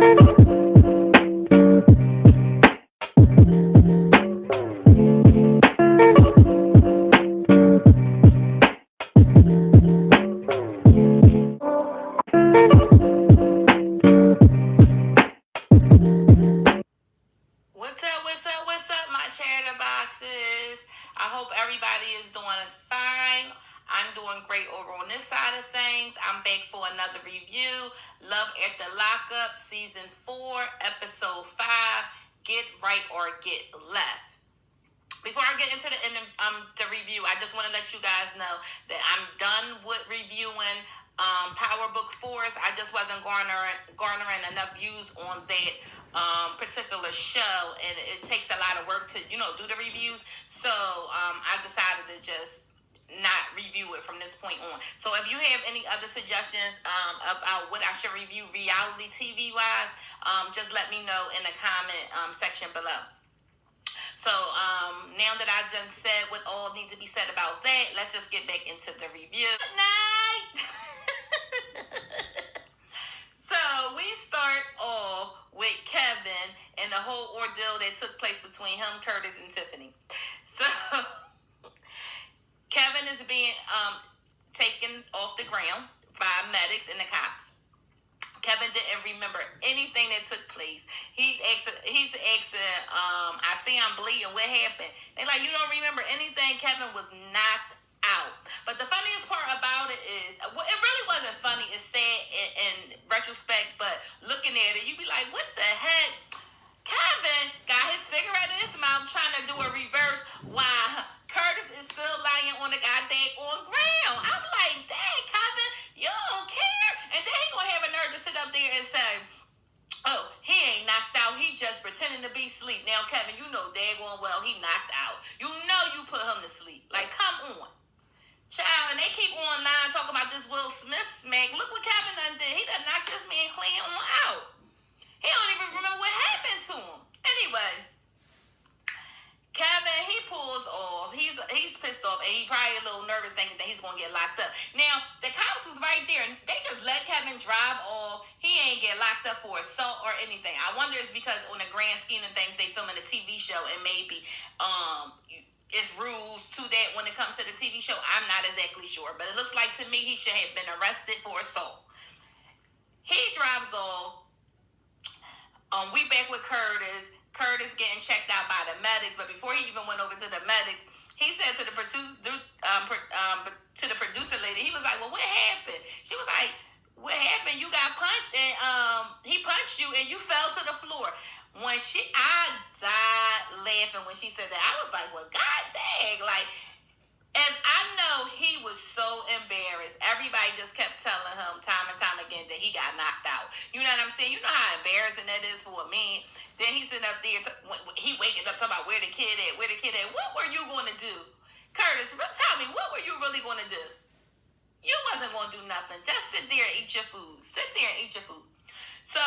My chatterboxes. I hope everybody is doing fine. I'm doing great over on this side of things. I'm back for another review. Love at the Lockup, Season 4, Episode 5, Get Right or Get Left. Before I get into the review, I just want to let you guys know that I'm done with reviewing Power Book Force. I just wasn't garnering enough views on that particular show, and it takes a lot of work to do the reviews. So I decided to just not review it from this point on. So if you have any other suggestions about what I should review reality TV wise, just let me know in the comment section below. So now that I just said what all needs to be said about that, let's just get back into the review. Good night. So we start off with Kevin and the whole ordeal that took place between him, Curtis, and Tiffany. So Kevin is being taken off the ground by medics and the cops. Kevin didn't remember anything that took place. He's asking, I see I'm bleeding. What happened? They're like, you don't remember anything. Kevin was knocked out. But the funniest part about it is, well, it really wasn't funny. It's sad in retrospect, but looking at it, you be like, what the heck? Kevin got his cigarette in his mouth trying to do a reverse while Curtis is still lying on the goddamn ground. I'm like, dang, Kevin, you don't care? And then he gonna have a nerve to sit up there and say, oh, he ain't knocked out. He just pretending to be asleep. Now, Kevin, you know daggone well he knocked out. You know you put him to sleep. Like, come on. Child, and they keep online talking about this Will Smith smack. Look what Kevin done did. He done knocked this man clean on out. He don't even remember what happened to him. Anyway, Kevin, he pulls off. He's pissed off, and he probably a little nervous thinking that he's going to get locked up. Now, the cops was right there, and they just let Kevin drive off. He ain't get locked up for assault or anything. I wonder it's because on the grand scheme of things, they filming a TV show, and maybe it's rules to that when it comes to the TV show. I'm not exactly sure, but it looks like to me he should have been arrested for assault. He drives off. We back with Curtis. Curtis getting checked out by the medics, but before he even went over to the medics, he said to the producer lady, he was like, well, what happened? She was like, what happened? You got punched, and he punched you, and you fell to the floor. I died laughing when she said that. I was like, well, god dang, like, and I know he was so embarrassed. Everybody just kept telling him time and time again that he got knocked out. You know what I'm saying? You know how embarrassing that is for a man. Then he's sitting up there, he waking up talking about where the kid at. What were you going to do? Curtis, tell me, what were you really going to do? You wasn't going to do nothing. Just sit there and eat your food. So,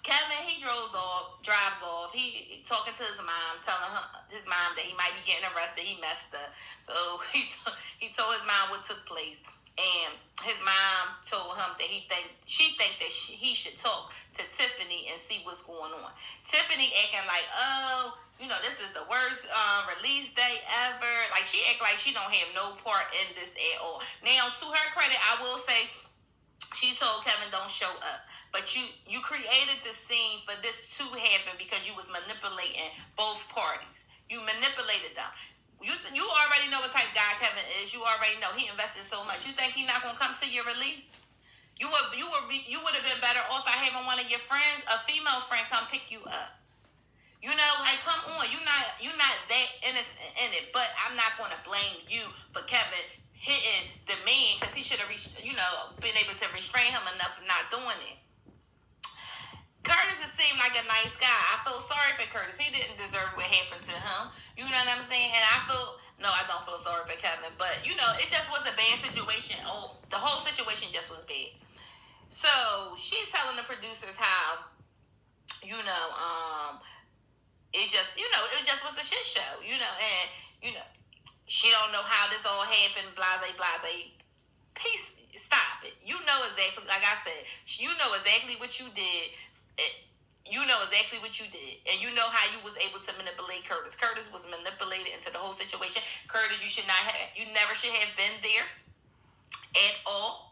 Kevin, he drives off. He talking to his mom, telling his mom that he might be getting arrested. He messed up. So, he told his mom what took place. And his mom told him that she think that he should talk to Tiffany and see what's going on. Tiffany acting like, oh, this is the worst release day ever. Like, she act like she don't have no part in this at all. Now, to her credit, I will say she told Kevin don't show up. But you created the scene for this to happen because you was manipulating both parties. You manipulated them. You already know what type of guy Kevin is. You already know he invested so much. You think he's not gonna come to your release? You would have been better off by having one of your friends, a female friend, come pick you up. Like, come on, you're not that innocent in it. But I'm not gonna blame you for Kevin hitting the man because he should have been able to restrain him enough for not doing it. Curtis seemed like a nice guy. I feel sorry for Curtis. He didn't deserve what happened to him. You know what I'm saying? And I don't feel sorry for Kevin. But, it just was a bad situation. Oh, the whole situation just was bad. So, she's telling the producers how, it just was a shit show, and, she don't know how this all happened, blase. Peace, stop it. You know exactly, like I said, you know exactly what you did. you know exactly what you did, and you know how you was able to manipulate Curtis. Curtis was manipulated into the whole situation. Curtis, you never should have been there at all.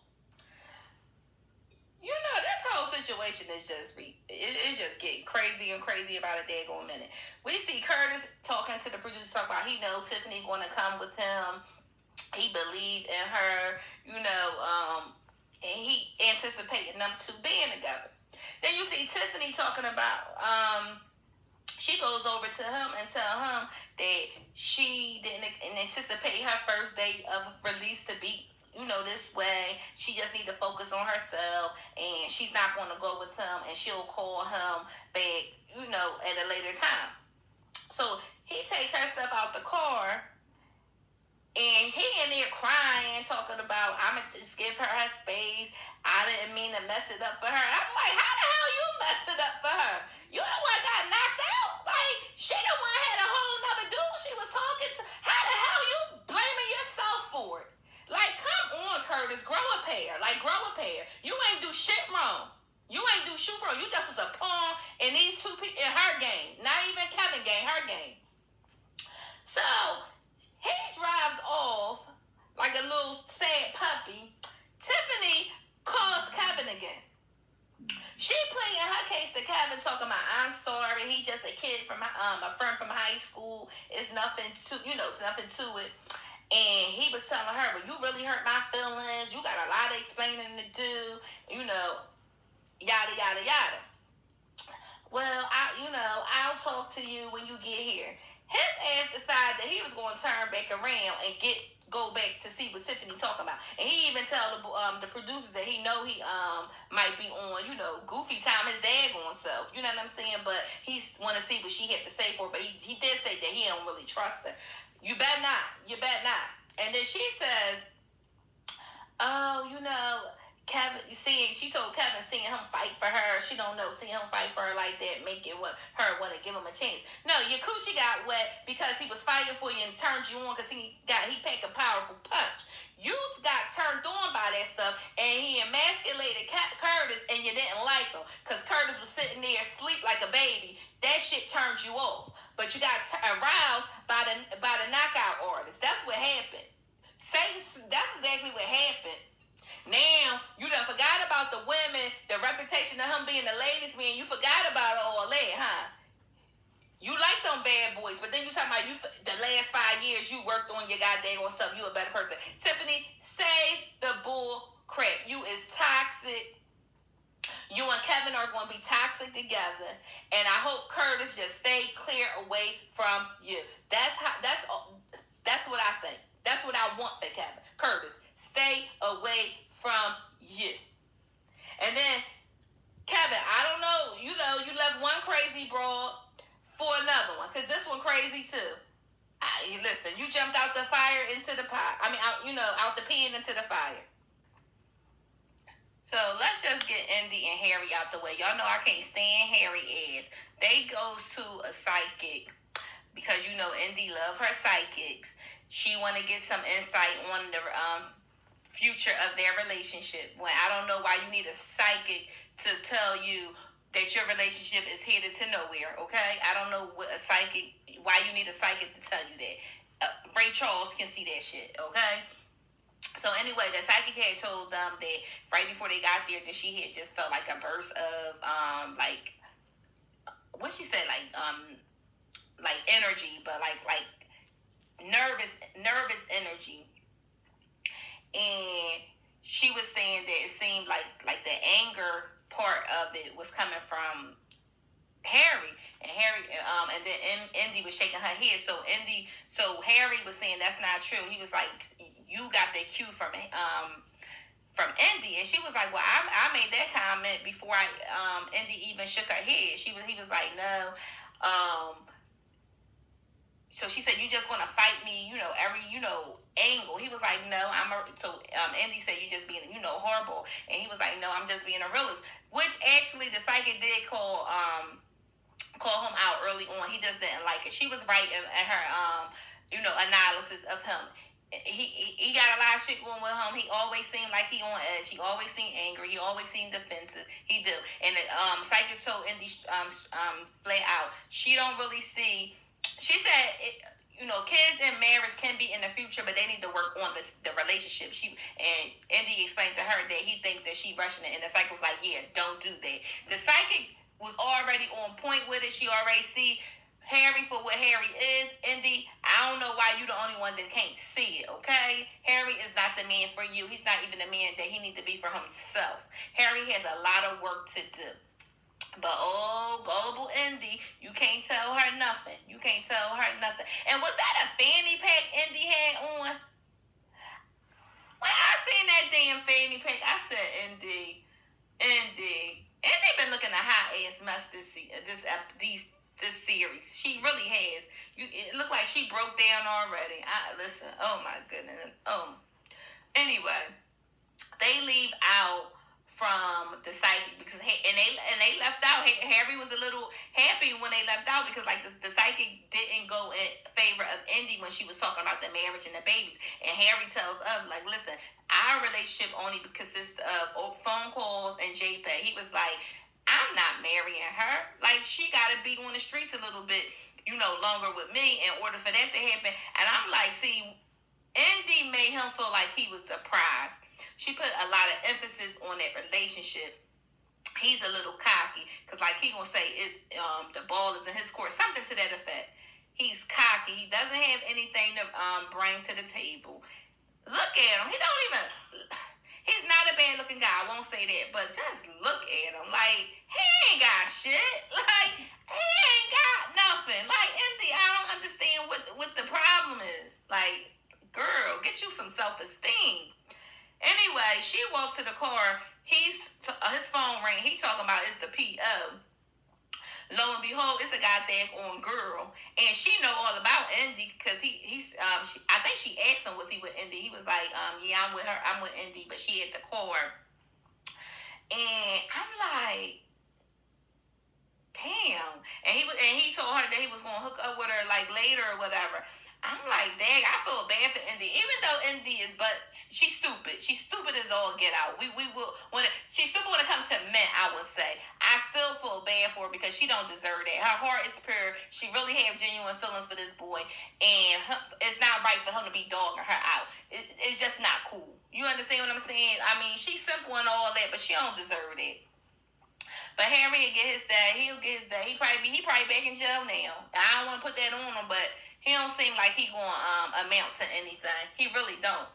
You know, this whole situation is it's just getting crazy and crazy about a daggone minute. We see Curtis talking to the producer, talking about he know Tiffany going to come with him. He believed in her, and he anticipating them two being together. Then you see Tiffany talking about, she goes over to him and tell him that she didn't anticipate her first date of release to be, this way. She just need to focus on herself, and she's not going to go with him, and she'll call him back, at a later time. So he takes her stuff out the car, and he in there crying, talking about, I'm going to just give her space. I didn't mean to mess it up for her. I'm like, how the hell you mess it up for her? You the one got knocked out? Like, she the one had a whole nother dude she was talking to. How the hell you blaming yourself for it? Like, come on, Curtis. Grow a pair. You ain't do shit wrong. You ain't do shit wrong. You just was a pawn in these two people, in her game. Not even Kevin game, her game. So, he drives off like a little sad puppy. Tiffany calls Kevin again. She pleading her case to Kevin, talking about, I'm sorry, he just a kid from a friend from high school. It's nothing to it. And he was telling her, well, you really hurt my feelings. You got a lot of explaining to do. Yada, yada, yada. Well, I'll talk to you when you get here. His ass decided that he was going to turn back around and go back to see what Tiffany talking about. And he even tell the producers that he know he might be on, goofy time, his daggone self. You know what I'm saying? But he want to see what she had to say for her. But he did say that he don't really trust her. You better not. And then she says, oh, Kevin, she told Kevin seeing him fight for her, she don't know, seeing him fight for her like that, make her want to give him a chance. No, your coochie got wet because he was fighting for you and turned you on because he packed a powerful punch. You got turned on by that stuff, and he emasculated Curtis, and you didn't like him because Curtis was sitting there asleep like a baby. That shit turned you off, but you got aroused by the knockout artist. That's what happened. That's exactly what happened. Now, you done forgot about the women, the reputation of him being the ladies' man. You forgot about all that, huh? You like them bad boys, but then you talking about the last 5 years you worked on your goddamn stuff. You a better person. Tiffany, save the bull crap. You is toxic. You and Kevin are going to be toxic together, and I hope Curtis just stay clear away from you. That's what I think. That's what I want for Kevin. Curtis, stay away from you. And then Kevin, I don't know. You left one crazy broad for another one, because this one crazy too. Listen, you jumped out the fire into the pot. Out the pan into the fire. So let's just get Indy and Harry out the way. Y'all know I can't stand Harry ass. They go to a psychic because Indy love her psychics. She want to get some insight on the future of their relationship. When I don't know why you need a psychic to tell you that your relationship is headed to nowhere. Okay, I don't know why you need a psychic to tell you that. Ray Charles can see that shit. Okay. So anyway, the psychic had told them that right before they got there that she had just felt like a burst of what she said, like energy, but like nervous energy. And she was saying that it seemed like the anger part of it was coming from Harry, and then Indy was shaking her head. So Harry was saying that's not true. He was like, you got that cue from Indy, and she was like, well, I made that comment before Indy even shook her head. He was like, no. So she said, you just want to fight me, every angle. He was like, no, Indy said, you just being horrible, and he was like, no, I'm just being a realist. Which actually the psychic did call him out early on. He just didn't like it. She was right in her analysis of him. he got a lot of shit going with him. He always seemed like he on edge. He always seemed angry. He always seemed defensive. He do. And the psychic told Indy flat out, she don't really see. She said, kids and marriage can be in the future, but they need to work on the relationship. And Indy explained to her that he thinks that she rushing it, and the psychic was like, yeah, don't do that. The psychic was already on point with it. She already see Harry for what Harry is. Indy, I don't know why you the only one that can't see it, okay? Harry is not the man for you. He's not even the man that he needs to be for himself. Harry has a lot of work to do. But gullible Indy, you can't tell her nothing. You can't tell her nothing. And was that a fanny pack Indy had on? When I seen that damn fanny pack, I said, Indy. Indy been looking a hot ass mess this series. She really has. It looked like she broke down already. Listen. Oh my goodness. Anyway, they leave out from the psychic because they left out. Harry was a little happy when they left out because like the psychic didn't go in favor of Indy when she was talking about the marriage and the babies. And Harry tells us like, listen, our relationship only consists of phone calls and JPEG. He was like, I'm not marrying her. Like, she got to be on the streets a little bit, longer with me in order for that to happen. And I'm like, see, Indy made him feel like he was the prize. She put a lot of emphasis on that relationship. He's a little cocky because, like, he gonna say the ball is in his court, something to that effect. He's cocky. He doesn't have anything to bring to the table. Look at him. He don't even. He's not a bad looking guy, I won't say that, but just look at him. Like, he ain't got shit. Like, he ain't got nothing. Like, Indy, I don't understand what the problem is. Like, girl, get you some self-esteem. Anyway, she walks to the car. His phone ring. He talking about it's the PO. Lo and behold, it's a goddamn girl, and she know all about Indy because I think she asked him was he with Indy. He was like, yeah, I'm with her. I'm with Indy, but she at the car, and I'm like, damn. And he told her that he was gonna hook up with her like later or whatever. I'm like, dang, I feel bad for Indy. Even though Indy she's stupid. She's stupid as all get out. She's stupid when it comes to men, I would say. I still feel bad for her because she don't deserve that. Her heart is pure. She really have genuine feelings for this boy. And it's not right for him to be dogging her out. It's just not cool. You understand what I'm saying? I mean, she's simple and all that, but she don't deserve it. But Harry will get his day. He'll get his day. He probably back in jail now. I don't want to put that on him, but he don't seem like he gonna amount to anything. He really don't.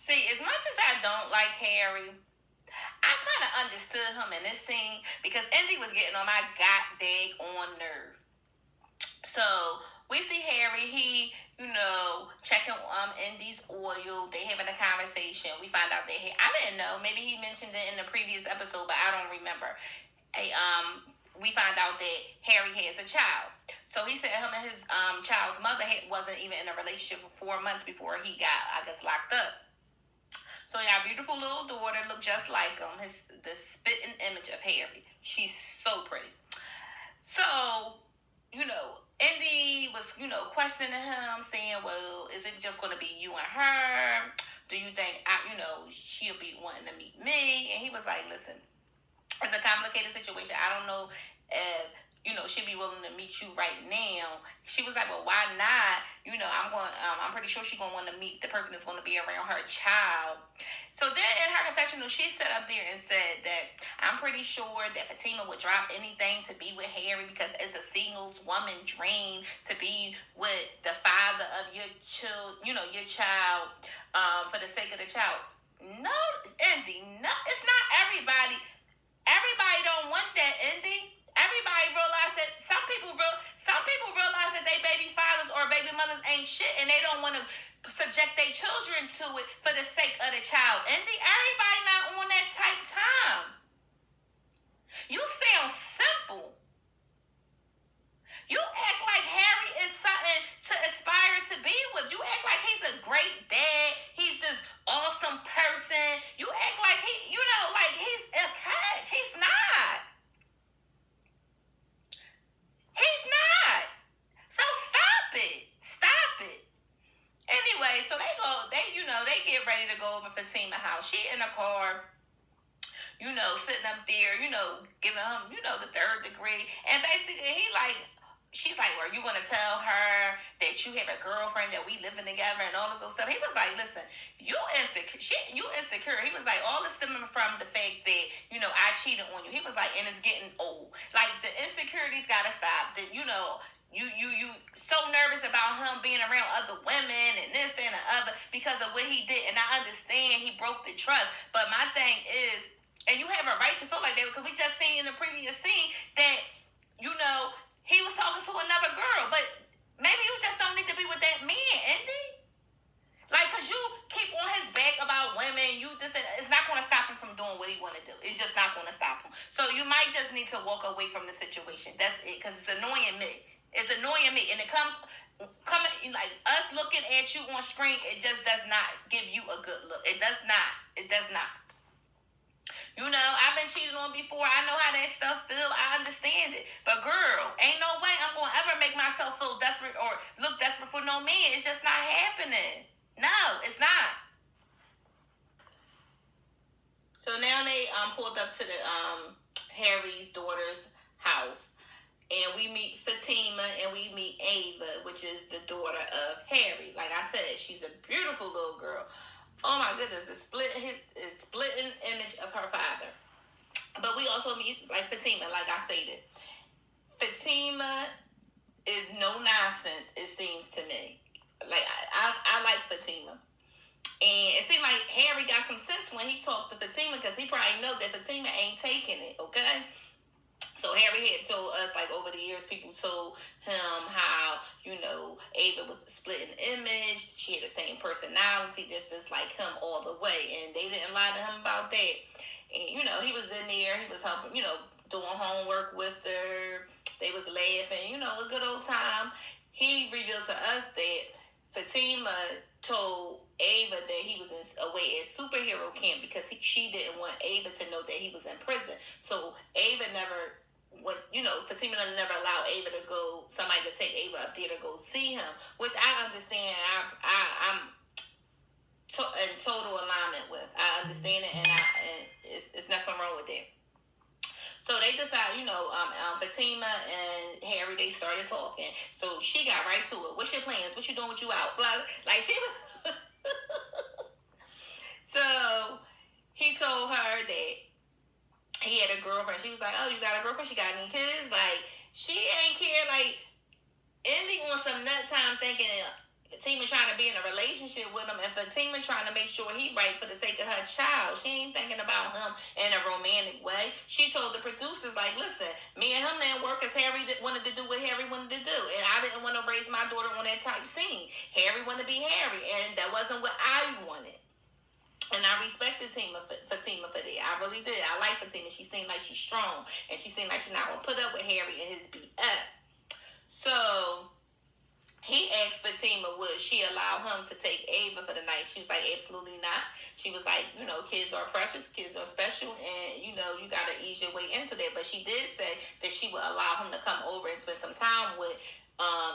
See, as much as I don't like Harry, I kind of understood him in this scene because Indy was getting on my goddamn nerve. So we see Harry. He, checking Indy's oil. They having a conversation. We find out that I didn't know. Maybe he mentioned it in the previous episode, but I don't remember. We find out that Harry has a child. So he said him and his child's mother wasn't even in a relationship for 4 months before he got, I guess, locked up. So he got a beautiful little daughter, look just like him. The spitting image of Harry. She's so pretty. So, Indy was, questioning him, saying, well, is it just going to be you and her? Do you think, she'll be wanting to meet me? And he was like, listen, it's a complicated situation. I don't know if, she'd be willing to meet you right now. She was like, well, why not? I'm pretty sure she's going to want to meet the person that's going to be around her child. So then in her confessional, she sat up there and said that I'm pretty sure that Fatima would drop anything to be with Harry because it's a single woman dream to be with the father of your child, for the sake of the child. No, Indy, no, it's not everybody. Everybody don't want that, Indy. Everybody realize that some people realize that they baby fathers or baby mothers ain't shit and they don't want to subject their children to it for the sake of the child. Indy, everybody not on that type time. You sound simple. You act like Harry is something to aspire to be with. You act like he's a great dad. He's this awesome person. You act like like he's a catch. He's not. He's not. So stop it. Stop it. to go over Fatima's house. She in a car, sitting up there, giving him, the third degree. And basically, she's like, well, are you going to tell her that you have a girlfriend, that we living together and all this other stuff? He was like, listen, you insecure. He was like, all this stemming from the fact that, I cheated on you. He was like, and it's getting old. Like, the insecurities got to stop. That, you so nervous about him being around other women and this and the other because of what he did. And I understand he broke the trust. But my thing is, and you have a right to feel like that because we just seen in the previous scene that, he was talking to another girl. But maybe you just don't need to be with that man, Indy. Like, because you keep on his back about women, it's not going to stop him from doing what he want to do. It's just not going to stop him. So you might just need to walk away from the situation. That's it, because it's annoying me. It's annoying me. And it coming like us looking at you on screen, it just does not give you a good look. It does not. It does not. I've been cheated on before. I know how that stuff feel. I understand it. But girl, ain't no way I'm going to ever make myself feel desperate or look desperate for no man. It's just not happening. No, it's not. So now they pulled up to the Harry's daughter's house. And we meet Fatima and we meet Ava, which is the daughter of Harry. Like I said, she's a beautiful little girl. Oh my goodness, the splitting image of her father. But we also meet like Fatima, like I stated. Fatima is no nonsense, it seems to me. Like I like Fatima. And it seemed like Harry got some sense when he talked to Fatima because he probably knows that Fatima ain't taking it, okay? So Harry had told us, like, over the years, people told him how, Ava was the splitting image. She had the same personality, just like him all the way. And they didn't lie to him about that. And, he was in there. He was helping, doing homework with her. They was laughing, a good old time. He revealed to us that Fatima told Ava that he was away at superhero camp because she didn't want Ava to know that he was in prison. So Ava never... Fatima never allowed Ava to go, somebody to take Ava up there to go see him, which I understand. I'm in total alignment with. I understand it, and it's nothing wrong with that. So they decided, Fatima and Harry, they started talking. So she got right to it. What's your plans? What you doing? What you out? Blah. Like she was. So he told her that he had a girlfriend. She was like, oh, you got a girlfriend? She got any kids? Like, she ain't care. Like, Indy on some nut time thinking Fatima trying to be in a relationship with him and Fatima trying to make sure he right for the sake of her child. She ain't thinking about him in a romantic way. She told the producers, like, listen, me and him didn't work because Harry wanted to do what Harry wanted to do. And I didn't want to raise my daughter on that type scene. Harry wanted to be Harry. And that wasn't what I wanted. And I respected Fatima for that. I really did. I like Fatima. She seemed like she's strong. And she seemed like she's not going to put up with Harry and his BS. So he asked Fatima would she allow him to take Ava for the night. She was like, absolutely not. She was like, kids are precious. Kids are special. And, you got to ease your way into that. But she did say that she would allow him to come over and spend some time with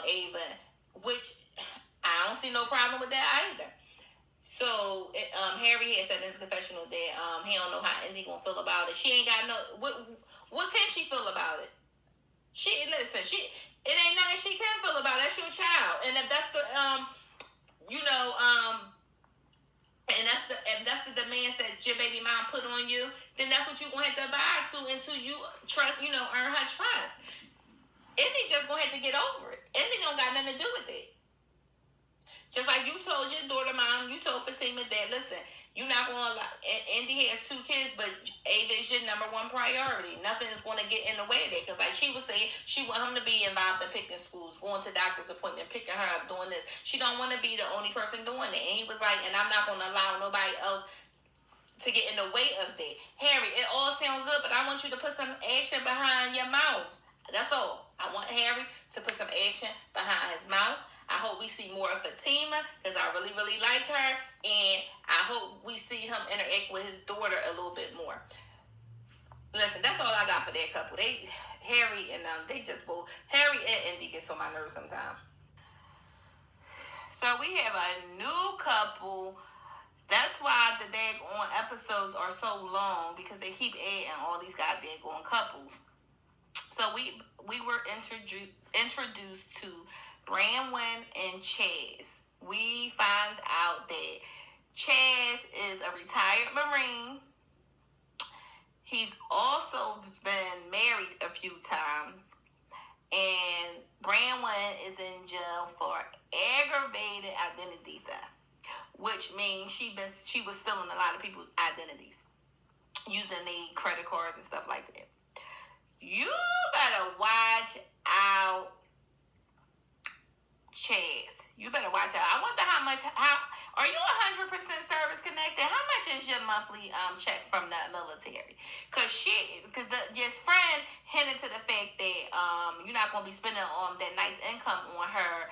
Ava, which I don't see no problem with that either. So Harry had said in his confessional that he don't know how Indy gonna feel about it. She ain't got no what can she feel about it? It ain't nothing she can feel about it. That's your child. And if that's the if that's the demands that your baby mom put on you, then that's what you're gonna have to abide to until you trust, earn her trust. Indy just gonna have to get over it. Indy don't got nothing to do with it. Just like you told your daughter, mom, you told Fatima that, listen, you're not going to allow, Indy has 2 kids, but Ava is your number 1 priority. Nothing is going to get in the way of that. Because like she was saying, she want him to be involved in picking schools, going to doctor's appointment, picking her up, doing this. She don't want to be the only person doing it. And he was like, and I'm not going to allow nobody else to get in the way of that. Harry, it all sounds good, but I want you to put some action behind your mouth. That's all. I want Harry to put some action behind his mouth. I hope we see more of Fatima because I really, really like her. And I hope we see him interact with his daughter a little bit more. Listen, that's all I got for that couple. Harry and Harry and Indy gets on my nerves sometimes. So we have a new couple That's why the daggone episodes are so long, because they keep adding all these goddamn couples. So we were introduced to Branwyn and Chaz. We find out that Chaz is a retired Marine. He's also been married a few times. And Branwyn is in jail for aggravated identity theft, which means she was stealing a lot of people's identities, using their credit cards and stuff like that. You better watch out, Chaz. You better watch out. I wonder how are you 100% service connected? How much is your monthly check from the military? Because your friend hinted to the fact that you're not going to be spending that nice income on her.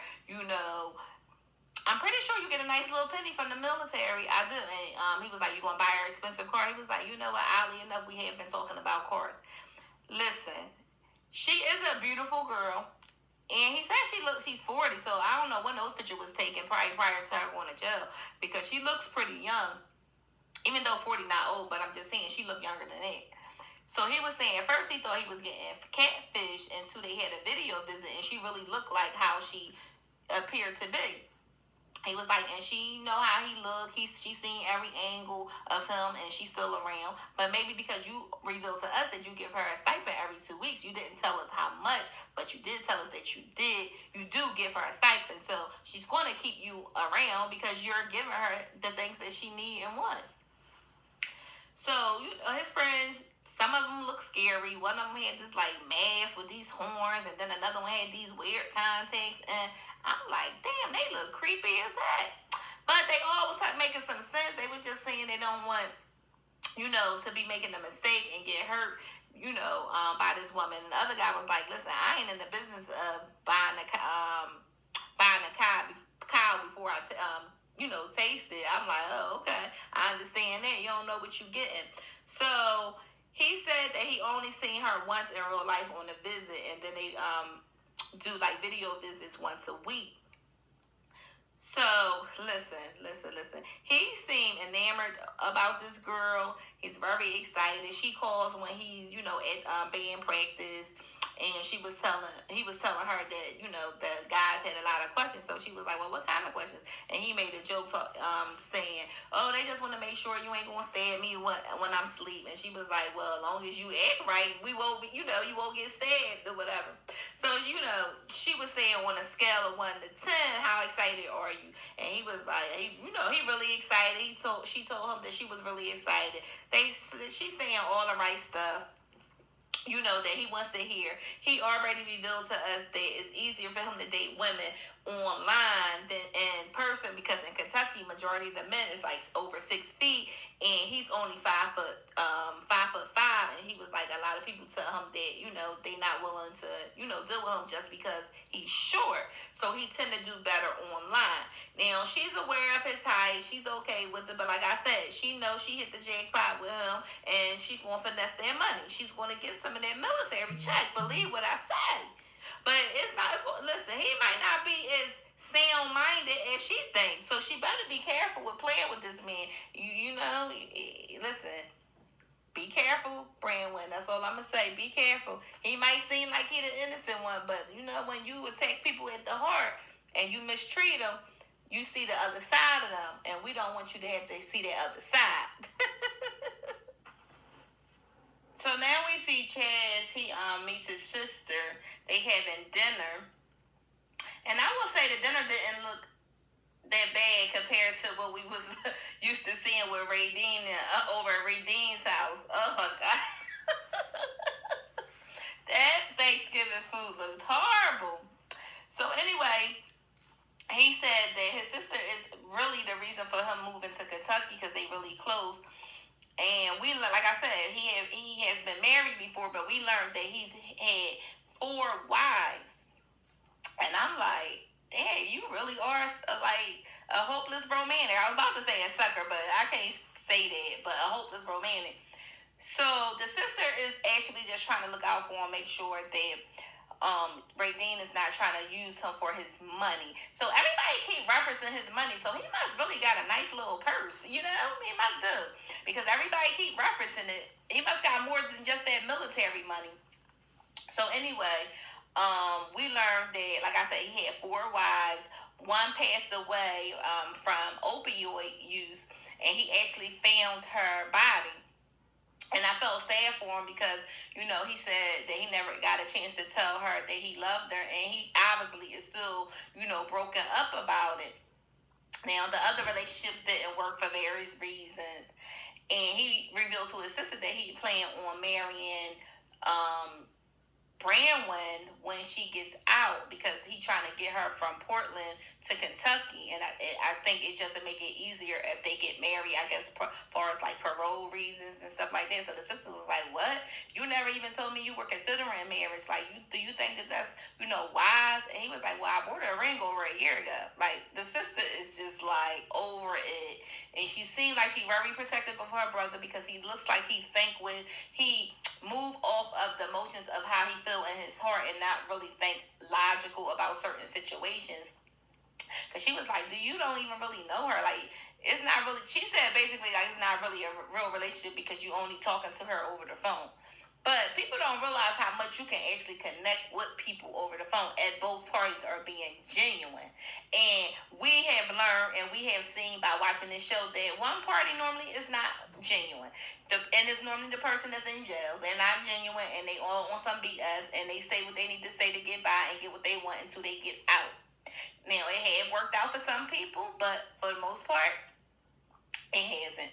I'm pretty sure you get a nice little penny from the military. I do. And he was like, you going to buy her expensive car? He was like, you know what, oddly enough, we have been talking about cars. Listen, she is a beautiful girl. And he said she's 40, so I don't know when those pictures was taken, probably prior to her going to jail, because she looks pretty young. Even though 40 not old, but I'm just saying she looked younger than that. So he was saying, at first he thought he was getting catfish until they had a video visit, and she really looked like how she appeared to be. He was like, and she know how he looked. She seen every angle of him, and she's still around. But maybe because you revealed to us that you give her a stipend every 2 weeks, you didn't tell us how much, but you did tell us that you do give her a stipend. So she's going to keep you around because you're giving her the things that she need and want. So his friends, some of them look scary. One of them had this like mask with these horns, and then another one had these weird contacts, and I'm like, damn, they look creepy as heck. But they all was making some sense. They was just saying they don't want, to be making a mistake and get hurt, by this woman. And the other guy was like, listen, I ain't in the business of buying a cow before I, taste it. I'm like, oh, okay. I understand that. You don't know what you're getting. So he said that he only seen her once in real life on a visit, and then they do like video visits once a week. So listen. He seemed enamored about this girl. He's very excited. She calls when he's at band practice, and he was telling her that the guys had a lot of questions. So she was like, well, what kind of questions? And he made a joke saying, oh, they just want to make sure you ain't gonna stab me when I'm asleep. And she was like, well, as long as you act right, we won't be, you won't get stabbed or whatever. So she was saying on a scale of 1 to 10, how excited are you? And he was like, he really excited. She told him that she was really excited. She's saying all the right stuff, that he wants to hear. He already revealed to us that it's easier for him to date women online than in person, because in Kentucky, majority of the men is like over 6 feet, and he's only 5'5", and he was like, a lot of people tell him that they not willing to deal with him just because he's short. So he tend to do better online. Now she's aware of his height, she's okay with it, but like I said, she knows she hit the jackpot with him, and she's gonna finesse their money. She's gonna get some of that military check. Believe what I say. But it's not. Listen, he might not be as sound-minded as she thinks, so she better be careful with playing with this man. Listen, be careful, Branwyn. That's all I'm gonna say. Be careful. He might seem like he the innocent one, but when you attack people at the heart and you mistreat them, you see the other side of them, and we don't want you to have to see that other side. So now we see Chaz. He meets his sister. They having dinner, and I will say the dinner didn't look that bad compared to what we was used to seeing with Radine over at Radine's house. Oh my God, that Thanksgiving food looked horrible. So anyway, he said that his sister is really the reason for him moving to Kentucky, because they really close. And we, like I said, he has been married before, but we learned that he's had 4 wives. And I'm like, dang, you really are like a hopeless romantic. I was about to say a sucker, but I can't say that, but a hopeless romantic. So the sister is actually just trying to look out for him, make sure that Ray Dean is not trying to use him for his money. So everybody keep referencing his money. So he must really got a nice little purse, you know? He must do. Because everybody keep referencing it. He must got more than just that military money. So anyway, we learned that, like I said, he had 4 wives. One passed away from opioid use, and he actually found her body. And I felt sad for him because, you know, he said that he never got a chance to tell her that he loved her, and he obviously is still, you know, broken up about it. Now, the other relationships didn't work for various reasons, and he revealed to his sister that he planned on marrying Branwyn when she gets out, because he's trying to get her from Portland to Kentucky, and I think it just to make it easier if they get married, I guess, as far as like parole reasons and stuff like that. So the sister was like, "What? You never even told me you were considering marriage. Like, do you think that that's, you know, wise?" And he was like, "Well, I bought her a ring over a year ago." Like, the sister is just like over it, and she seems like she's very protective of her brother, because he looks like he move off of the emotions of how he feel in his heart and not really think logical about certain situations. Because she was like, you don't even really know her. Like, it's not really, she said basically, like, it's not really a real relationship because you only talking to her over the phone. But people don't realize how much you can actually connect with people over the phone if both parties are being genuine. And we have learned and we have seen by watching this show that one party normally is not genuine. And it's normally the person that's in jail. They're not genuine, and they all on some BS, and they say what they need to say to get by and get what they want until they get out. Now, it had worked out for some people, but for the most part, it hasn't.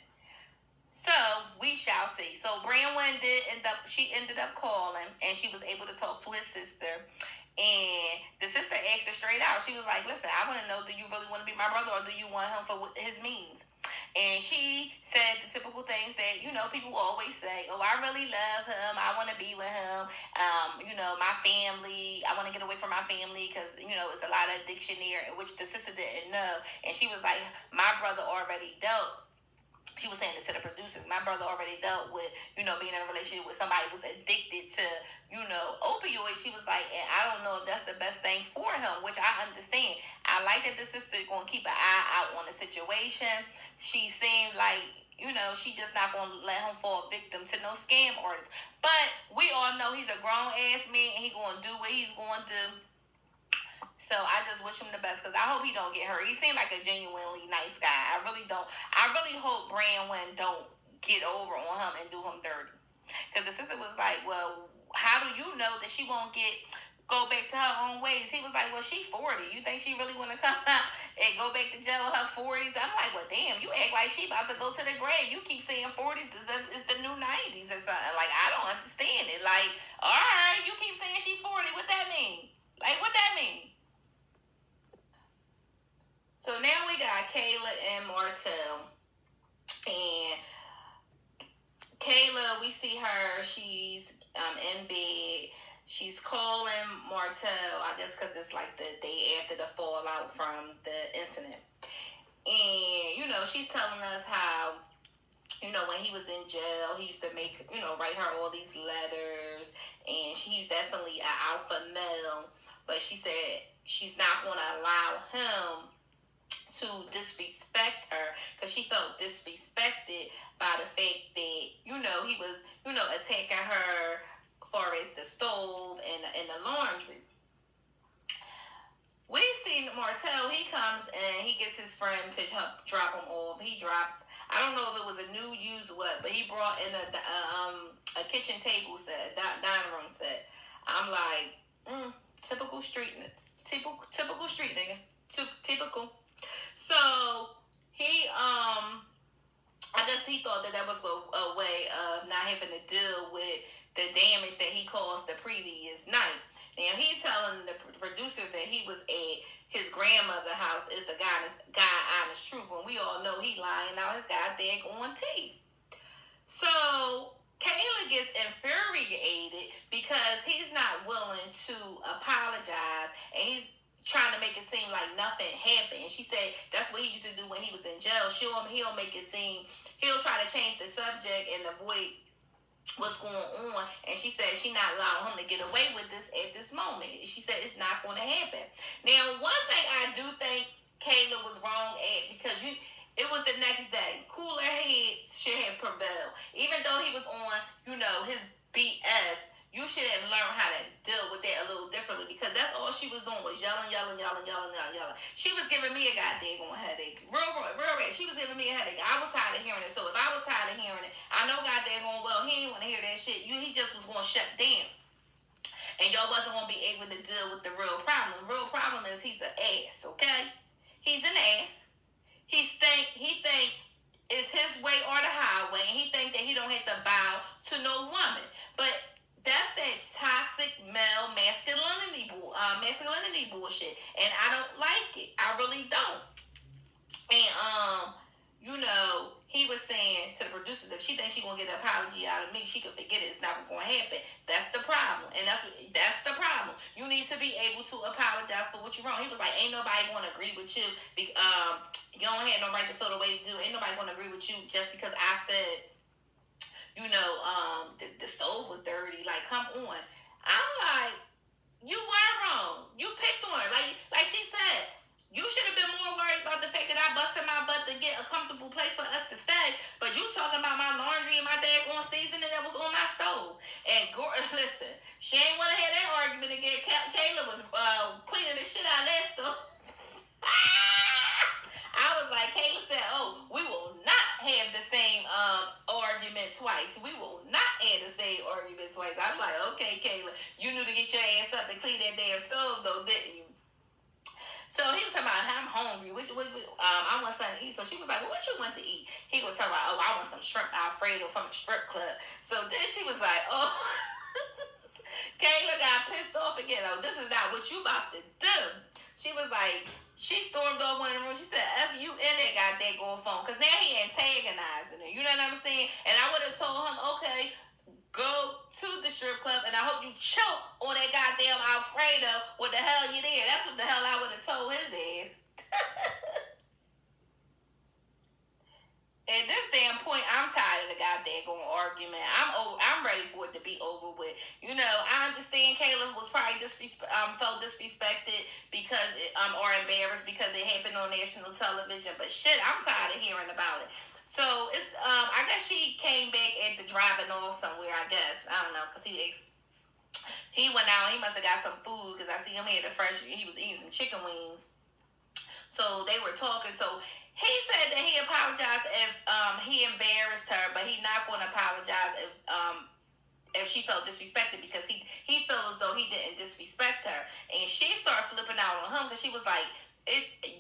So we shall see. So Branwyn ended up calling, and she was able to talk to his sister. And the sister asked her straight out. She was like, "Listen, I want to know, do you really want to be my brother, or do you want him for his means?" And she said the typical things that, you know, people always say. "Oh, I really love him. I want to be with him. You know, my family. I want to get away from my family because, you know, it's a lot of addiction there," which the sister didn't know. And she was like, "My brother already dealt." She was saying this to the producers. "My brother already dealt with, you know, being in a relationship with somebody who was addicted to, you know, opioids." She was like, "And I don't know if that's the best thing for him," which I understand. I like that the sister is going to keep an eye out on the situation. She seemed like, you know, she just not going to let him fall victim to no scam artists. But we all know he's a grown-ass man, and he's going to do what he's going to do. So I just wish him the best, because I hope he don't get hurt. He seemed like a genuinely nice guy. I really don't. I really hope Branwyn don't get over on him and do him dirty. Because the sister was like, "Well, how do you know that she won't go back to her own ways?" He was like, "Well, she's 40. You think she really want to come out and go back to jail in her 40s?" I'm like, "Well, damn, you act like she about to go to the grave. You keep saying 40s is the new 90s or something. Like, I don't understand it. Like, all right, you keep saying she's 40. What that mean? Like, what that mean?" So now we got Kayla and Martel. And Kayla, we see her. She's in bed. She's calling Martel, I guess because it's like the day after the fallout from the incident. And, you know, she's telling us how, you know, when he was in jail, he used to make, you know, write her all these letters. And he's definitely an alpha male. But she said she's not going to allow him to disrespect her, because she felt disrespected by the fact that, you know, he was, you know, attacking her as far as the stove and the laundry. We see Martel. He comes and he gets his friend to help drop him off. He drops, I don't know if it was a new, used, what, but he brought in a kitchen table set, a dining room set. I'm like, typical street nigga. Typical. So he, I guess he thought that was a way of not having to deal with the damage that he caused the previous night. Now he's telling the producers that he was at his grandmother's house. Is the guy honest truth, when we all know he lying out his goddamn on teeth. So Kayla gets infuriated because he's not willing to apologize, and he's trying to make it seem like nothing happened. And she said that's what he used to do when he was in jail. He'll make it seem, he'll try to change the subject and avoid what's going on, and she said she not allowing him to get away with this at this moment. She said it's not going to happen. Now, one thing I do think Kayla was wrong at, because it was the next day. Cooler heads should have prevailed. Even though he was on, his BS, you should have learned how to deal with that a little differently, because that's all she was doing was yelling, yelling, yelling, yelling, yelling, yelling. She was giving me a goddamn headache. Real, she was giving me a headache. I was tired of hearing it. So if I was tired of hearing it, I know goddamn well, he didn't want to hear that shit. He just was going to shut down. And y'all wasn't going to be able to deal with the real problem. The real problem is he's an ass, okay? He's an ass. He think it's his way or the highway, and he think that he don't have to bow to no woman. But that's that toxic male masculinity bullshit, and I don't like it. I really don't. And he was saying to the producers, if she thinks she's gonna get an apology out of me, she can forget it. It's not gonna happen. That's the problem, and that's the problem. You need to be able to apologize for what you're wrong. He was like, ain't nobody gonna agree with you. You don't have no right to feel the way you do. Ain't nobody gonna agree with you just because I said, the stove was dirty. Like, come on. I'm like, you were wrong. You picked on her. Like she said, you should have been more worried about the fact that I busted my butt to get a comfortable place for us to stay. But you talking about my laundry and my daggone seasoning that was on my stove. And listen, she ain't want to have that argument again. Kayla was cleaning the shit out of that stuff. I was like, Kayla said, we will not have the same argument twice. We will not have the same argument twice. I was like, okay, Kayla, you knew to get your ass up and clean that damn stove, though, didn't you? So he was talking about, I'm hungry. I want something to eat. So she was like, well, what you want to eat? He was talking about, I want some shrimp Alfredo from a strip club. So then she was like, Kayla got pissed off again. This is not what you about to do. She was like, she stormed off one of the rooms. She said, F you in that goddamn going phone. Because now he antagonizing her. You know what I'm saying? And I would have told him, okay, go to the strip club, and I hope you choke on that goddamn Alfredo. What the hell you there? That's what the hell I would have told his ass. At this damn point, I'm tired of the goddamn argument. I'm ready for it to be over with. I understand Kayla was probably felt disrespected because or embarrassed because it happened on national television. But shit, I'm tired of hearing about it. So it's I guess she came back after driving off somewhere. I guess I don't know, because he went out. He must have got some food, because I see him here he was eating some chicken wings. So they were talking. So he said that he apologized if he embarrassed her, but he not going to apologize if she felt disrespected, because he felt as though he didn't disrespect her. And she started flipping out on him, because she was like,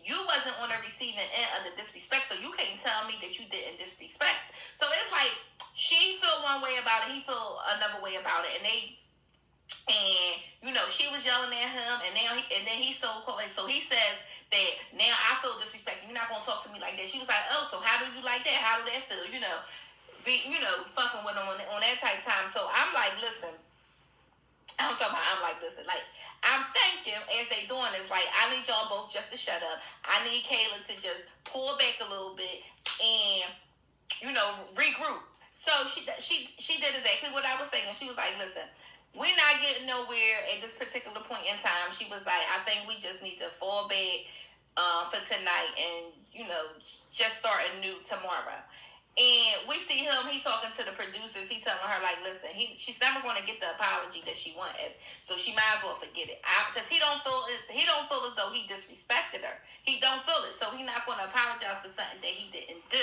you wasn't on the receiving end of the disrespect, so you can't tell me that you didn't disrespect. So it's like she felt one way about it, he felt another way about it, and she was yelling at him, and then he so he says that now I feel disrespected. You're not gonna talk to me like that. She was like, so how do you like that? How do that feel? Fucking with him on that type of time. So I'm like, listen. I'm thinking as they doing this, like, I need y'all both just to shut up. I need Kayla to just pull back a little bit and, regroup. So she did exactly what I was saying. She was like, listen, we're not getting nowhere at this particular point in time. She was like, I think we just need to fall back for tonight and, just start anew tomorrow. And we see him, he's talking to the producers. He's telling her, like, listen, she's never going to get the apology that she wanted. So she might as well forget it. Because he don't feel as though he disrespected her. He don't feel it. So he's not going to apologize for something that he didn't do.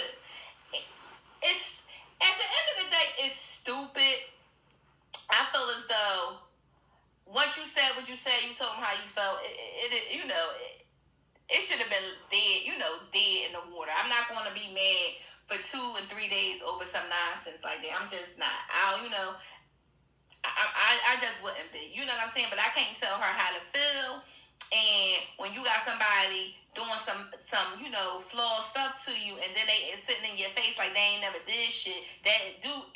It's, at the end of the day, it's stupid. I feel as though once you said what you said, you told him how you felt, it should have been dead, dead in the water. I'm not going to be mad for 2 and 3 days over some nonsense like that. I'm just not. I just wouldn't be. You know what I'm saying? But I can't tell her how to feel. And when you got somebody doing some flawed stuff to you, and then they is sitting in your face like they ain't never did shit, that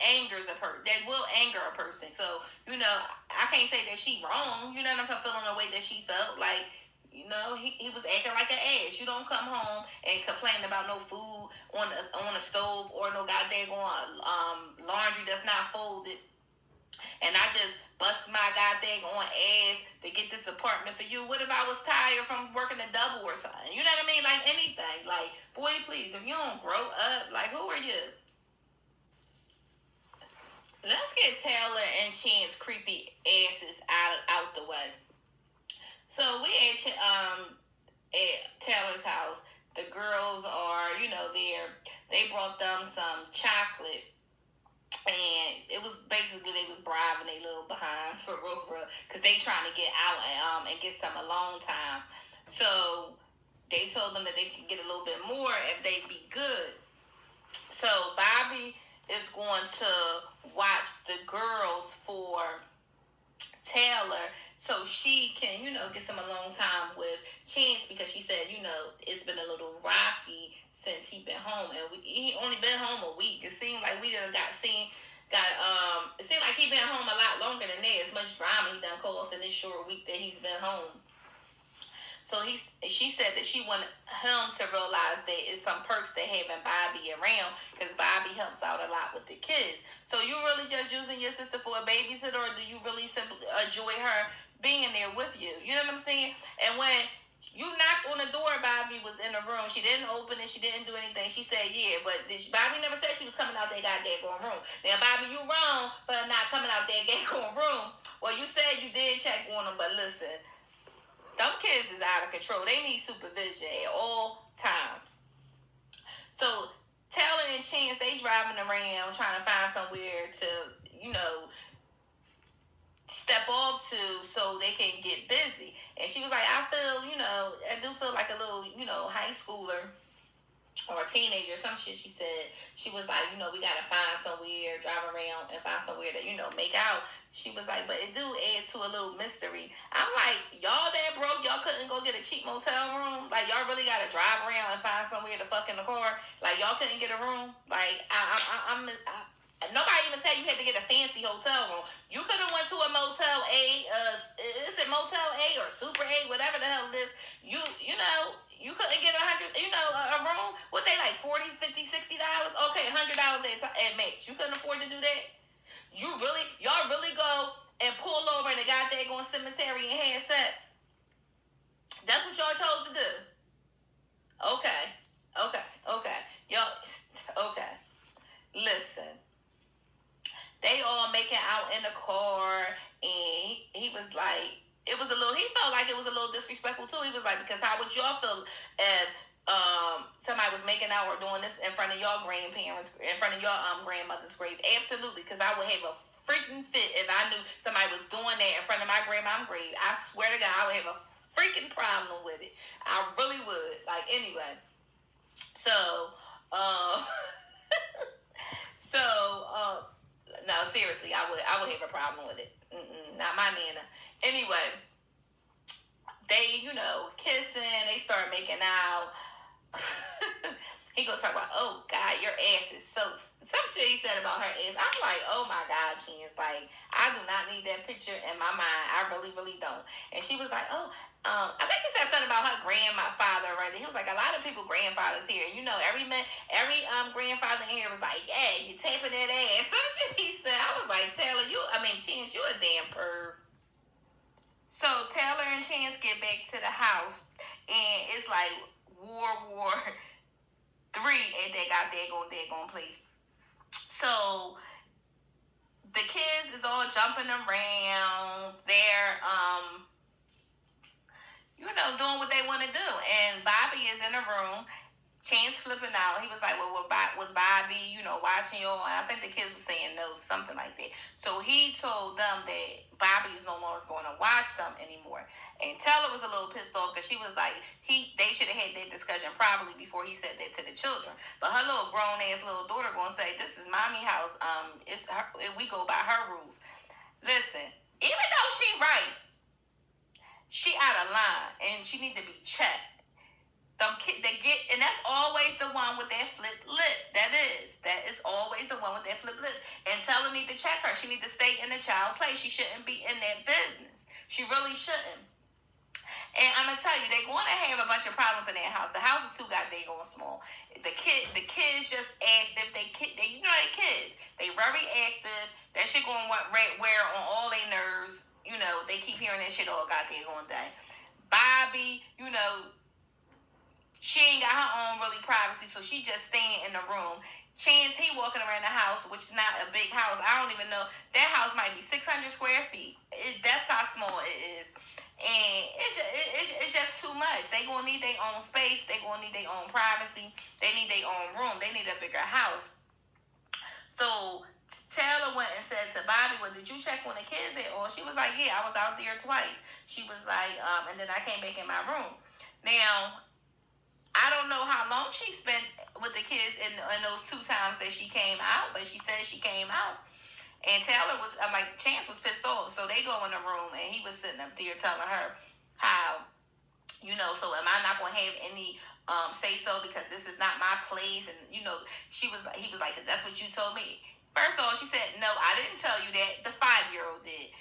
angers a person. That will anger a person. So, I can't say that she wrong. You know what I'm feeling the way that she felt. Like, he was acting like an ass. You don't come home and complain about no food on the stove, or no goddamn laundry that's not folded. blindfolded, and I just bust my goddamn on ass to get this apartment for you? What if I was tired from working a double or something? You know what I mean? Like anything. Like, boy, please, if you don't grow up, like, who are you? Let's get Taylor and Chance creepy asses out the way. So we at Taylor's house. The girls are, they brought them some chocolate. And it was basically they was bribing their little behinds for real, because they trying to get out and get some alone time. So they told them that they could get a little bit more if they be good. So Bobby is going to watch the girls for Taylor so she can, get some alone time with Chance, because she said, it's been a little rocky since he been home, and he only been home a week. It seemed like we done it seemed like he been home a lot longer than that. As much drama he done caused in this short week that he's been home. So she said that she wanted him to realize that it's some perks to having Bobby around, because Bobby helps out a lot with the kids. So you really just using your sister for a babysitter, or do you really simply enjoy her being there with you? You know what I'm saying? And when you knocked on the door, Bobby was in the room. She didn't open it. She didn't do anything. She said, yeah, but Bobby never said she was coming out that goddamn room. Now, Bobby, you wrong for not coming out that goddamn room. Well, you said you did check on them, but listen, them kids is out of control. They need supervision at all times. So Taylor and Chance, they driving around trying to find somewhere to, step off to so they can get busy. And she was like, I do feel like a little, high schooler or a teenager, some shit she said. She was like, we gotta find somewhere, drive around and find somewhere to, make out. She was like, but it do add to a little mystery. I'm like, y'all that broke, y'all couldn't go get a cheap motel room? Like, y'all really gotta drive around and find somewhere to fuck in the car? Like, y'all couldn't get a room? Like, nobody even said you had to get a fancy hotel room. You could have went to a Motel A, is it Motel A or Super A, whatever the hell it is. You couldn't get a room. What they like, $40, $50, $60? Okay, $100 at max. You couldn't afford to do that? Y'all really go and pull over in the goddamn cemetery and have sex? That's what y'all chose to do? Okay. Y'all, okay. Listen. They all making out in the car, and he was like, he felt like it was a little disrespectful too. He was like, because how would y'all feel if somebody was making out or doing this in front of y'all grandparents, in front of your grandmother's grave? Absolutely, because I would have a freaking fit if I knew somebody was doing that in front of my grandma's grave. I swear to God, I would have a freaking problem with it. I really would. Like, anyway. So, no, seriously, I would have a problem with it. Not my Nana. Anyway, they, kissing. They start making out. He goes talk about, oh God, your ass is so. Some shit he said about her ass. I'm like, oh my God, Chance. Like, I do not need that picture in my mind. I really, really don't. And she was like, I think she said something about her grandfather right there. He was like, a lot of people grandfathers here. Every grandfather in here was like, yeah, you tapping that ass. Some shit he said. I was like, Chance, you a damn perv. So Taylor and Chance get back to the house, and it's like World War III at that daggone place. So the kids is all jumping around. They're doing what they want to do. And Bobby is in the room. Chance flipping out. He was like, well, was Bobby, watching y'all? And I think the kids were saying no, something like that. So he told them that Bobby is no longer going to watch them anymore. And Taylor was a little pissed off because she was like, they should have had that discussion probably before he said that to the children. But her little grown-ass little daughter going to say, this is mommy house. We go by her rules. Listen, even though she right, she out of line, and she need to be checked. And that's always the one with that flip lip. That is always the one with that flip lip. And Taylor need to check her. She need to stay in the child play. She shouldn't be in that business. She really shouldn't. And I'm gonna tell you, they're going to have a bunch of problems in their house. The house is too goddamn small. The kids just active. They kids. They very active. That shit gonna wear on all their nerves. They keep hearing that shit all goddamn day. Bobby, she ain't got her own really privacy, so she just staying in the room. Chance, he walking around the house, which is not a big house. I don't even know. That house might be 600 square feet. That's how small it is. And it's just too much. They gonna need their own space. They gonna need their own privacy. They need their own room. They need a bigger house. So Taylor went and said to Bobby, well, did you check on the kids at all? She was like, yeah, I was out there twice. She was like, and then I came back in my room. Now, I don't know how long she spent with the kids in those 2 times that she came out, but she said she came out. And Taylor was, Chance was pissed off. So they go in the room, and he was sitting up there telling her how, so am I not going to have any say so because this is not my place? And, he was like, that's what you told me. First of all, she said, no, I didn't tell you that. The 5-year-old did.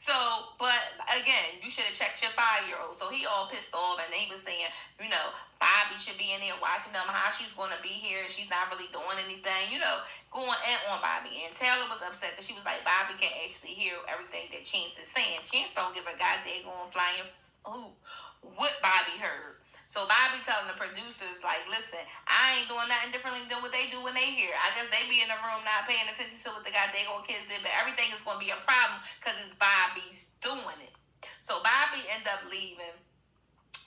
So, but again, you should have checked your 5-year-old. So he all pissed off, and then he was saying, Bobby should be in there watching them, how she's going to be here. She's not really doing anything, going in on Bobby. And Taylor was upset because she was like, Bobby can actually hear everything that Chance is saying. Chance don't give a goddamn flying hoot what Bobby heard. So Bobby telling the producers, like, listen, I ain't doing nothing differently than what they do when they hear. I guess they be in the room not paying attention to what the goddamn kids did, but everything is going to be a problem because it's Bobby's doing it. So Bobby ended up leaving.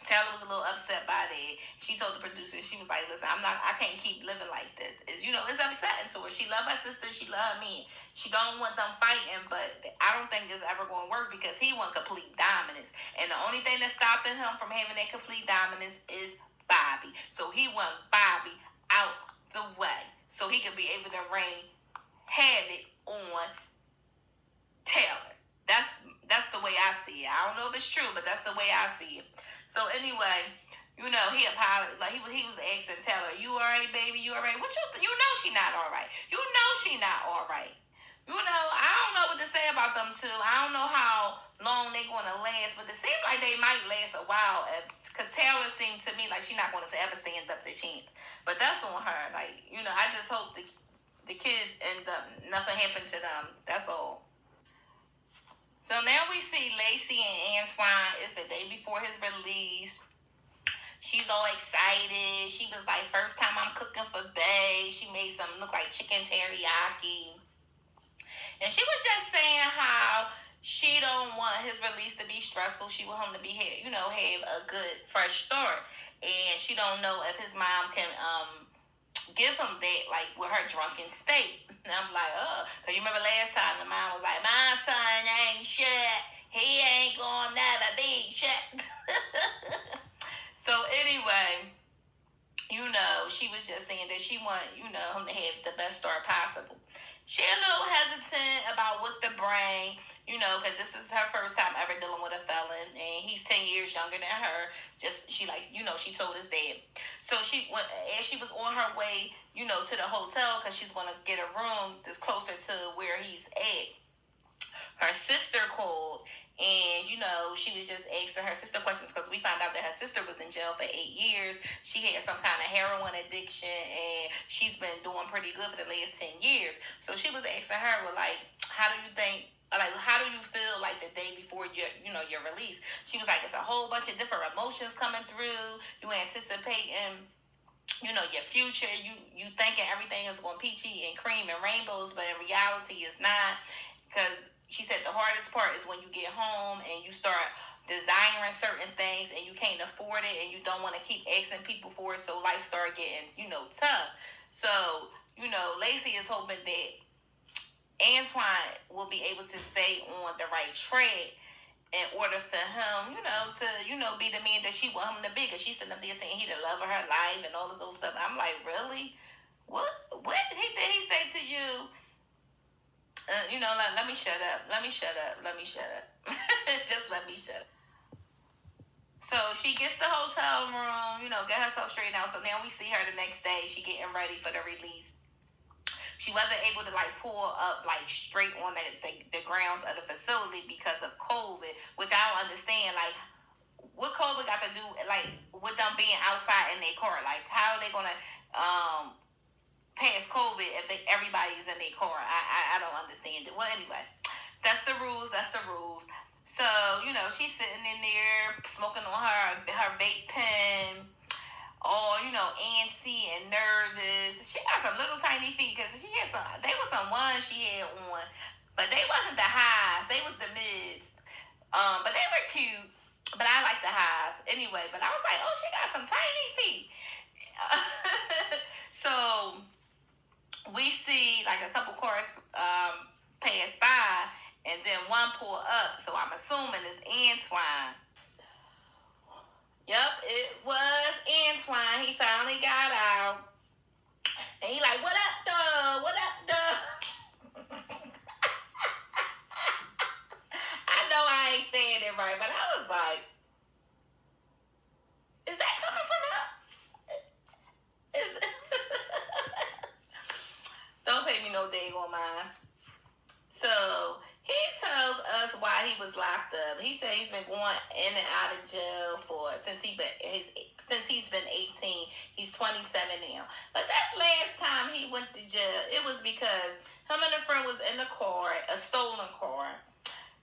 Taylor was a little upset by that. She told the producer, she was like, listen, I can't keep living like this. It's upsetting to her. She love her sister, she love me. She don't want them fighting, but I don't think it's ever going to work because he want complete dominance. And the only thing that's stopping him from having that complete dominance is Bobby. So he want Bobby out the way so he could be able to reign havoc on Taylor. That's the way I see it. I don't know if it's true, but that's the way I see it. So anyway, he apologized. Like he was asking Taylor, "You alright, baby? You alright? What you know she not alright. You know she not alright. I don't know what to say about them two. I don't know how long they gonna last, but it seems like they might last a while. Because Taylor seemed to me like she's not gonna ever stand up to Chance. But that's on her. Like I just hope the kids end up nothing happened to them. That's all. So now we see Lacey and Antwine. It's the day before his release. She's all excited. She was like, first time I'm cooking for Bae. She made something look like chicken teriyaki. And she was just saying how she don't want his release to be stressful. She want him to be, have a good, fresh start. And she don't know if his mom can give him that, like, with her drunken state. And I'm like, because you remember last time the mom was like, my son ain't shit. He ain't gonna never be shit. So anyway, she was just saying that she want, him to have the best start possible. She a little hesitant about with the brain, because this is her first time ever dealing with a felon, and he's 10 years younger than her. She told his dad. So as she was on her way, to the hotel, because she's going to get a room that's closer to where he's at, her sister called, and, she was just asking her sister questions, because we found out that her sister was in jail for 8 years. She had some kind of heroin addiction, and she's been doing pretty good for the last 10 years. So she was asking her, well, like, how do you feel like the day before your release? She was like, it's a whole bunch of different emotions coming through. You anticipating, your future. You thinking everything is going peachy and cream and rainbows, but in reality it's not. Because she said the hardest part is when you get home and you start desiring certain things and you can't afford it and you don't want to keep asking people for it, so life start getting, tough. So, Lacey is hoping that Antwine will be able to stay on the right track in order for him, to, be the man that she want him to be. Because she's sitting up there saying he the love of her life and all this old stuff. I'm like, really? What did he say to you? Let me shut up. Just let me shut up. So she gets the hotel room, get herself straightened out. So now we see her the next day. She getting ready for the release. She wasn't able to, pull up, straight on the grounds of the facility because of COVID, which I don't understand. What COVID got to do, with them being outside in their car? How are they going to, past COVID if everybody's in their car. I don't understand it. Well, anyway, that's the rules. That's the rules. So, she's sitting in there smoking on her vape pen, all, antsy and nervous. She got some little tiny feet because they were some ones she had on, but they wasn't the highs. They was the mids. But they were cute. But I like the highs anyway. But I was like, oh, she got some tiny feet. So we see like a couple cars pass by, and then one pull up. So I'm assuming it's Antwine. Yep, it was Antwine. He finally got out. And he like, what up, though? What up, though? I know I ain't saying it right, but I was like, is that coming from him? Don't pay me no daggone mind. So he tells us why he was locked up. He said he's been going in and out of jail since he's been 18. He's 27 now. But that's last time he went to jail. It was because him and a friend was in a car, a stolen car.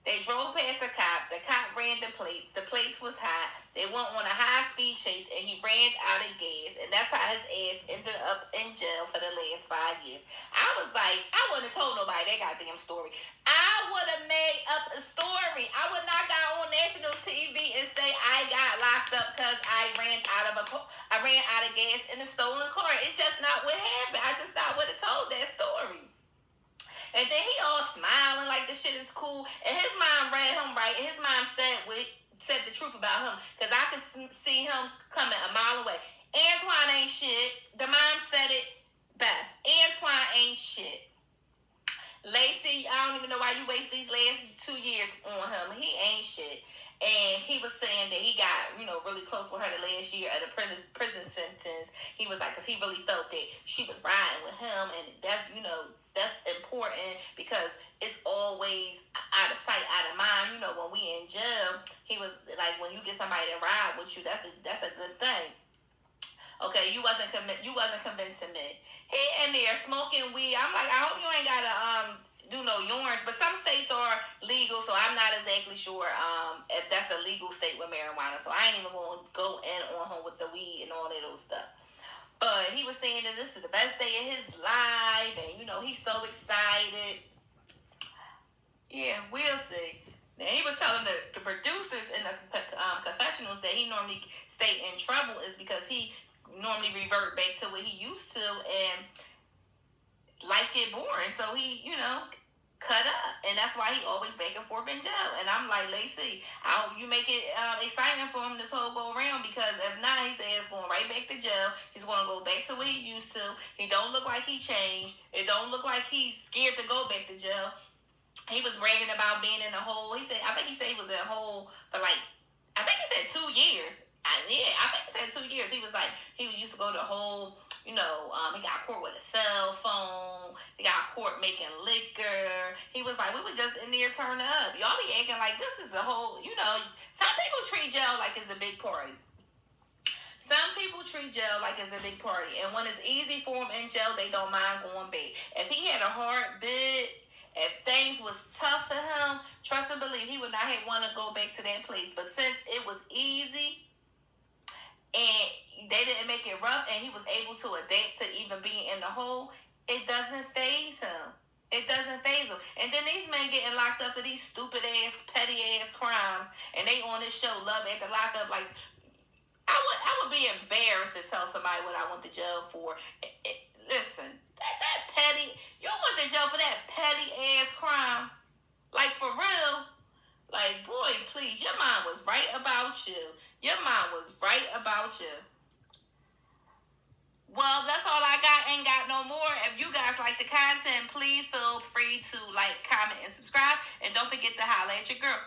They drove past a cop. The cop ran the plates. The plates was hot. They went on a high-speed chase, and he ran out of gas. And that's how his ass ended up in jail for the last 5 years. I was like, I wouldn't have told nobody that goddamn story. I would have made up a story. I would not go on national TV and say I got locked up because I ran out of gas in a stolen car. It's just not what happened. I just not would have told that story. And then he all smiling like the shit is cool. And his mom read him right. And his mom said the truth about him. Because I could see him coming a mile away. Antwine ain't shit. The mom said it best. Antwine ain't shit. Lacey, I don't even know why you waste these last 2 years on him. He ain't shit. And he was saying that he got, really close with her the last year of the prison sentence. He was like, because he really felt that she was riding with him. And that's, that's important because it's always out of sight, out of mind. When we in jail, he was like, when you get somebody to ride with you, that's a good thing. Okay, you wasn't convincing me. He in there smoking weed. I'm like, I hope you ain't gotta do no yarns, but some states are legal, so I'm not exactly sure if that's a legal state with marijuana. So I ain't even gonna go in on him with the weed and all that old stuff. But he was saying that this is the best day of his life, and he's so excited. Yeah, we'll see. Now he was telling the producers in the confessionals that he normally stay in trouble is because he normally revert back to what he used to, and life get boring. So he, cut up, and that's why he always back and forth in jail. And I'm like, Lacey, I hope you make it exciting for him this whole go around, because if not, his ass going right back to jail. He's going to go back to what he used to. He don't look like he changed. It don't look like he's scared to go back to jail. He was bragging about being in a hole. I think he said he was in a hole for I think he said 2 years. I think he said 2 years. He was like, he used to go to the hole. He got caught with a cell phone. He got caught making liquor. He was like, we was just in there turning up. Y'all be acting like this is a whole, some people treat jail like it's a big party. Some people treat jail like it's a big party. And when it's easy for them in jail, they don't mind going back. If he had a hard bid, if things was tough for him, trust and believe, he would not have want to go back to that place. But since it was easy, and they didn't make it rough, and he was able to adapt to even being in the hole, it doesn't faze him. It doesn't faze him. And then these men getting locked up for these stupid ass, petty ass crimes, and they on this show, Love at the Lockup. Like, I would be embarrassed to tell somebody what I went to jail for. Listen, that petty, you went to jail for that petty ass crime. Like, for real. Like, boy, please, your mind was right about you. Your mind was right about you. Well, that's all I got. Ain't got no more. If you guys like the content, please feel free to like, comment, and subscribe. And don't forget to holler at your girl.